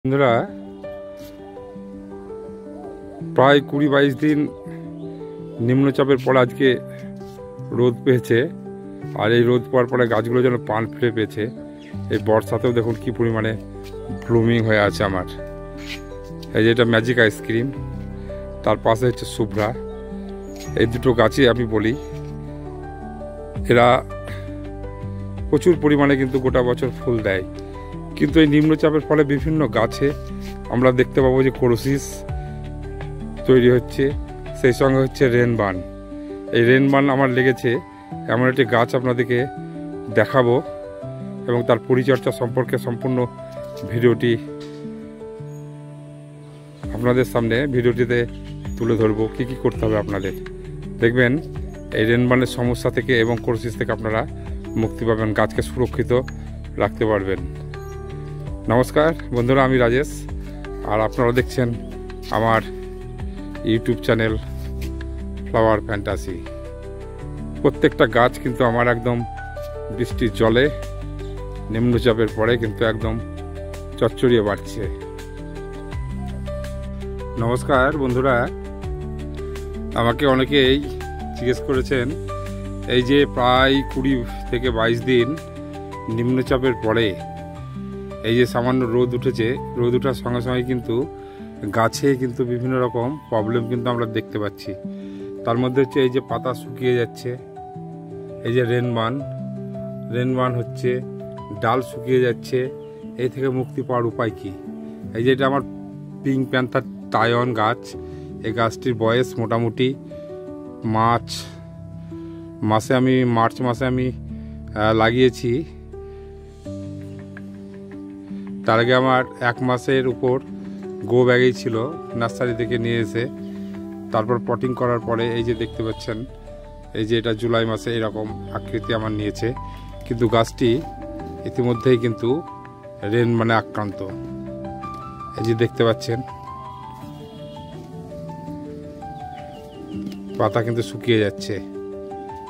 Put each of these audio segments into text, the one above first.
বন্ধুরা, প্রায় 20-22 দিন নিম্নচাপের পর আজকে রোদ পেয়েছে। আর এই রোদ পাওয়ার পরে গাছগুলো যেন প্রাণ ফিরে পেয়েছে। এই বর্ষাতেও দেখুন কি পরিমাণে ব্লুমিং হয়ে আছে আমার। এই যে এটা ম্যাজিক আইসক্রিম, তার পাশে হচ্ছে শুভ্রা। এই দুটো গাছই আমি বলি এরা প্রচুর পরিমাণে কিন্তু গোটা বছর ফুল দেয়, কিন্তু এই নিম্নচাপের ফলে বিভিন্ন গাছে আমরা দেখতে পাবো যে ক্রোসিস তৈরি হচ্ছে, সেই সঙ্গে হচ্ছে রেনবান। এই রেনবান আমার লেগেছে, এমন একটি গাছ আপনাদেরকে দেখাবো এবং তার পরিচর্যা সম্পর্কে সম্পূর্ণ ভিডিওটি আপনাদের সামনে ভিডিওটিতে তুলে ধরবো। কী কী করতে হবে আপনাদের, দেখবেন এই রেনবানের সমস্যা থেকে এবং ক্রোসিস থেকে আপনারা মুক্তি পাবেন, গাছকে সুরক্ষিত রাখতে পারবেন। নমস্কার বন্ধুরা, আমি রাজেশ, আর আপনারা দেখছেন আমার ইউটিউব চ্যানেল ফ্লাওয়ার ফ্যান্টাসি। প্রত্যেকটা গাছ কিন্তু আমার একদম বৃষ্টির জলে নিম্নচাপের পরে কিন্তু একদম চচ্চড়িয়ে বাড়ছে। নমস্কার বন্ধুরা, আমাকে অনেকেই জিজ্ঞেস করেছেন এই যে প্রায় 20-22 দিন নিম্নচাপের পরে এই যে সামান্য রোদ উঠেছে, রোদ ওঠার সঙ্গে সঙ্গে কিন্তু গাছে কিন্তু বিভিন্ন রকম প্রবলেম কিন্তু আমরা দেখতে পাচ্ছি। তার মধ্যে হচ্ছে এই যে পাতা শুকিয়ে যাচ্ছে, এই যে রেনবান হচ্ছে, ডাল শুকিয়ে যাচ্ছে। এই থেকে মুক্তি পাওয়ার উপায় কি? এই যে এটা আমার পিঙ্ক প্যান্থার টায়ন গাছ। এই গাছটির বয়স মোটামুটি মার্চ মাসে আমি লাগিয়েছি। তার আগে আমার 1 মাসের উপর গো ব্যাগেই ছিল, নার্সারি থেকে নিয়ে এসে তারপর পটিং করার পরে এই যে দেখতে পাচ্ছেন, এই যে এটা জুলাই মাসে এরকম আকৃতি আমার নিয়েছে, কিন্তু গাছটি ইতিমধ্যেই কিন্তু রেনবানে আক্রান্ত। এই যে দেখতে পাচ্ছেন পাতা কিন্তু শুকিয়ে যাচ্ছে।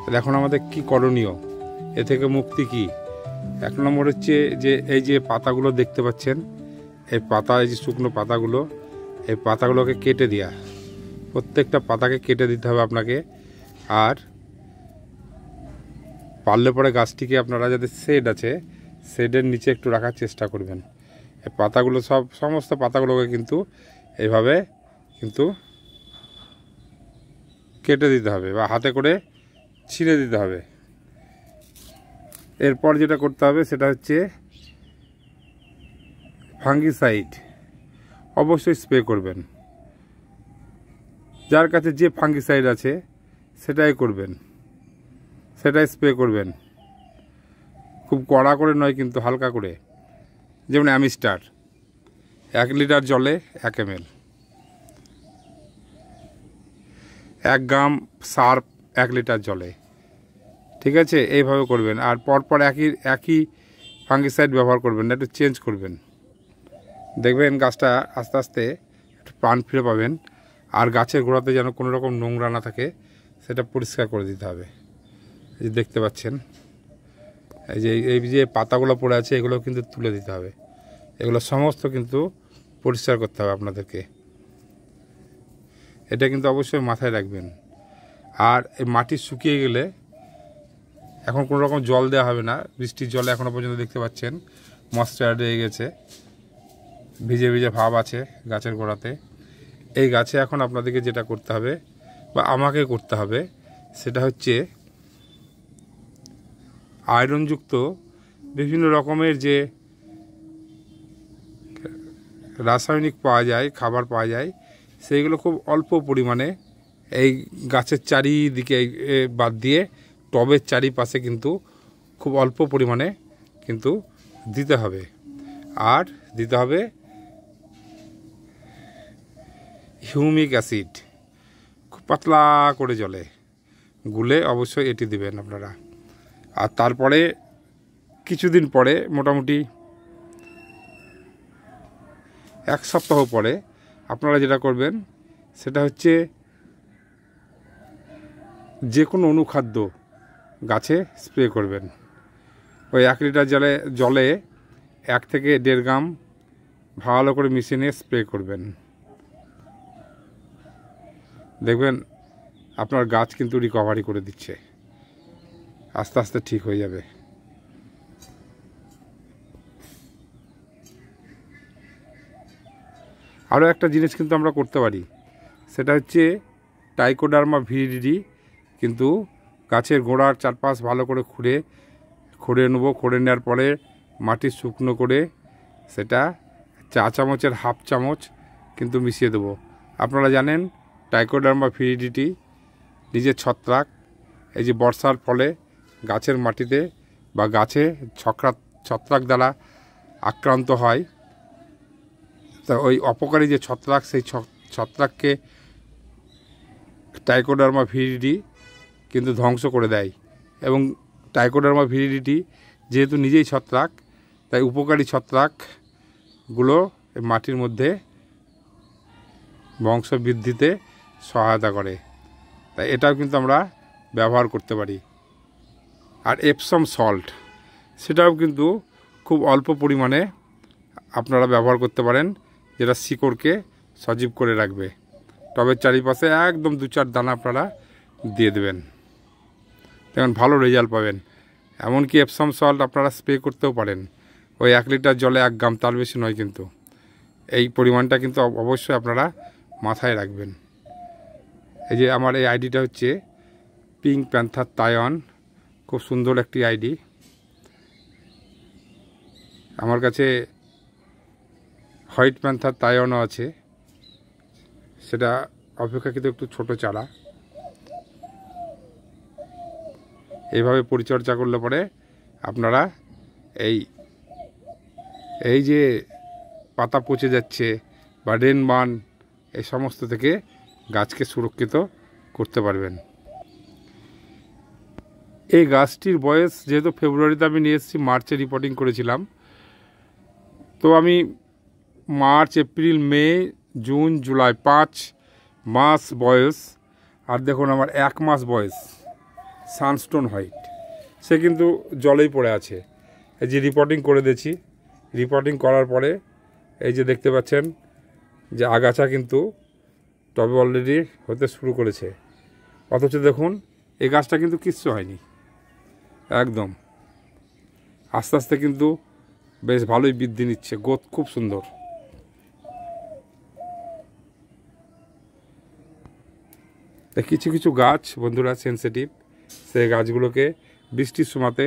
তাহলে এখন আমাদের কি করণীয়, এ থেকে মুক্তি কি? 1 নম্বর হচ্ছে যে এই যে পাতাগুলো দেখতে পাচ্ছেন, এই পাতা, এই যে শুকনো পাতাগুলো, এই পাতাগুলোকে কেটে দেওয়া। প্রত্যেকটা পাতাকে কেটে দিতে হবে আপনাকে। আর পারলে পরে গাছটিকে আপনারা যাতে শেড আছে, শেডের নিচে একটু রাখার চেষ্টা করবেন। এই পাতাগুলো সমস্ত পাতাগুলোকে কিন্তু এইভাবে কিন্তু কেটে দিতে হবে বা হাতে করে ছিঁড়ে দিতে হবে। এরপর যেটা করতে হবে সেটা হচ্ছে ফাঙ্গিসাইড অবশ্যই স্প্রে করবেন। যার কাছে যে ফাঙ্গিসাইড আছে সেটাই স্প্রে করবেন। খুব কড়া করে নয়, কিন্তু হালকা করে। যেমন অ্যামিস্টার 1 লিটার জলে 1 ml, 1 গ্রাম সার্ফ 1 লিটার জলে, ঠিক আছে? এইভাবে করবেন। আর পরপর একই ফাঙ্গিসাইড ব্যবহার করবেন না, একটু চেঞ্জ করবেন। দেখবেন গাছটা আস্তে আস্তে একটু প্রাণ ফিরে পাবেন। আর গাছের গোড়াতে যেন কোনো রকম নোংরা না থাকে, সেটা পরিষ্কার করে দিতে হবে। এই যে দেখতে পাচ্ছেন, এই যে পাতাগুলো পড়ে আছে, এগুলো কিন্তু তুলে দিতে হবে। এগুলো সমস্ত কিন্তু পরিষ্কার করতে হবে আপনাদেরকে। এটা কিন্তু অবশ্যই মাথায় রাখবেন। আর এই মাটি শুকিয়ে গেলে এখন কোনো রকম জল দেওয়া হবে না। বৃষ্টির জলে এখনও পর্যন্ত দেখতে পাচ্ছেন ময়েশ্চার হয়ে গেছে, ভিজে ভিজে ভাব আছে গাছের গোড়াতে। এই গাছে এখন আপনাদেরকে যেটা করতে হবে বা আমাকে করতে হবে সেটা হচ্ছে আয়রনযুক্ত বিভিন্ন রকমের যে রাসায়নিক পাওয়া যায়, খাবার পাওয়া যায়, সেইগুলো খুব অল্প পরিমাণে এই গাছের চারিদিকে বাদ দিয়ে টবের চারিপাশে কিন্তু খুব অল্প পরিমাণে কিন্তু দিতে হবে। আর দিতে হবে হিউমিক অ্যাসিড, খুব পাতলা করে জলে গুলে অবশ্যই এটি দিবেন আপনারা। আর তারপরে কিছুদিন পরে, মোটামুটি 1 সপ্তাহ পরে আপনারা যেটা করবেন সেটা হচ্ছে যে কোনো অনুখাদ্য গাছে স্প্রে করবেন। ওই 1 লিটার জলে 1 থেকে 1.5 গ্রাম ভালো করে মিশিয়ে নিয়ে স্প্রে করবেন। দেখবেন আপনার গাছ কিন্তু রিকভারি করে দিচ্ছে, আস্তে আস্তে ঠিক হয়ে যাবে। আরও একটা জিনিস কিন্তু আমরা করতে পারি, সেটা হচ্ছে ট্রাইকোডার্মা ভিরিডি। কিন্তু গাছের গোড়ার চারপাশ ভালো করে খুঁড়ে নেবো। খুঁড়ে নেওয়ার পরে মাটি শুকনো করে সেটা চা চামচের হাফ চামচ কিন্তু মিশিয়ে দেবো। আপনারা জানেন ট্রাইকোডার্মা ভিরিডিটি নিজের ছত্রাক, এই যে বর্ষার ফলে গাছের মাটিতে বা গাছে ছত্রাক দ্বারা আক্রান্ত হয়, তা ওই অপকারী যে ছত্রাক, সেই ছত্রাককে ট্রাইকোডার্মা ভিরিডি কিন্তু ধ্বংস করে দেয়। এবং ট্রাইকোডার্মা ভিরিডিটি যেহেতু নিজেই ছত্রাক, তাই উপকারী ছত্রাকগুলো মাটির মধ্যে বংশ বৃদ্ধিতে সহায়তা করে। তাই এটাও কিন্তু আমরা ব্যবহার করতে পারি। আর এপসম সল্ট, সেটাও কিন্তু খুব অল্প পরিমাণে আপনারা ব্যবহার করতে পারেন, যেটা শিকড়কে সজীব করে রাখবে। টবের চারিপাশে একদম 2-4 দানা আপনারা দিয়ে দেবেন, দেখুন ভালো রেজাল্ট পাবেন। এমনকি এপসম সল্ট আপনারা স্প্রে করতেও পারেন, ওই 1 লিটার জলে 1 গ্রাম, তার বেশি নয়। কিন্তু এই পরিমাণটা কিন্তু অবশ্যই আপনারা মাথায় রাখবেন। এই যে আমার এই আইডিটা হচ্ছে পিঙ্ক প্যান্থার তায়ন, খুব সুন্দর একটি আইডি। আমার কাছে হোয়াইট প্যান্থার তায়নও আছে, সেটা অপেক্ষাকৃত একটু ছোট চারা। এইভাবে পরিচর্যা করলে পরে আপনারা এই যে পাতা পচে যাচ্ছে বা রেনবান, এই সমস্ত থেকে গাছকে সুরক্ষিত করতে পারবেন। এই গাছটির বয়স যেহেতু ফেব্রুয়ারিতে আমি নিয়ে এসেছি, মার্চে রিপোর্টিং করেছিলাম, তো আমি মার্চ, এপ্রিল, মে, জুন, জুলাই 5 মাস বয়স। আর দেখুন আমার 1 মাস বয়স সানস্টোন হোয়াইট, সে কিন্তু জলেই পড়ে আছে। এই যে রিপোর্টিং করে দিয়েছি, রিপোর্টিং করার পরে এই যে দেখতে পাচ্ছেন যে আগাছা কিন্তু টবে অলরেডি হতে শুরু করেছে। অথচ দেখুন এই গাছটা কিন্তু কিচ্ছু হয়নি, একদম আস্তে আস্তে কিন্তু বেশ ভালোই বৃদ্ধি নিচ্ছে, গ্রোথ খুব সুন্দর। কিছু কিছু গাছ বন্ধুরা সেনসিটিভ, সেই গাছগুলোকে বৃষ্টির সময়তে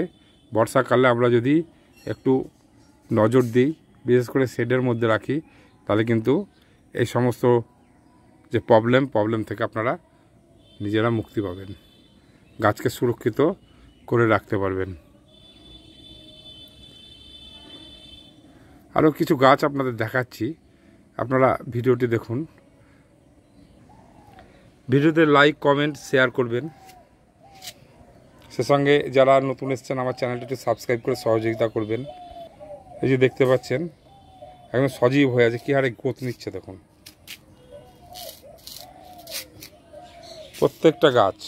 বর্ষাকালে আমরা যদি একটু নজর দিই, বিশেষ করে শেডের মধ্যে রাখি, তাহলে কিন্তু এই সমস্ত যে প্রবলেম থেকে আপনারা নিজেরা মুক্তি পাবেন, গাছকে সুরক্ষিত করে রাখতে পারবেন। আরও কিছু গাছ আপনাদের দেখাচ্ছি, আপনারা ভিডিওটি দেখুন। ভিডিওতে লাইক, কমেন্ট, শেয়ার করবেন। সে সঙ্গে যারা নতুন এসেছেন আমার চ্যানেলটিকে সাবস্ক্রাইব করে সহযোগিতা করবেন। এই যে দেখতে পাচ্ছেন একদম সজীব হয়ে আছে, কী হারে গ্রোথ নিচ্ছে দেখুন। প্রত্যেকটা গাছ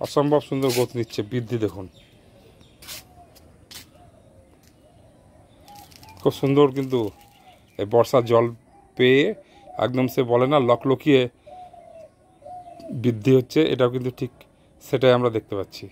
অসম্ভব সুন্দর গ্রোথ নিচ্ছে, বৃদ্ধি দেখুন খুব সুন্দর। কিন্তু এই বর্ষার জল পেয়ে একদম সে বলে না লকলকিয়ে বৃদ্ধি হচ্ছে, এটাও কিন্তু ঠিক সেটাই আমরা দেখতে পাচ্ছি।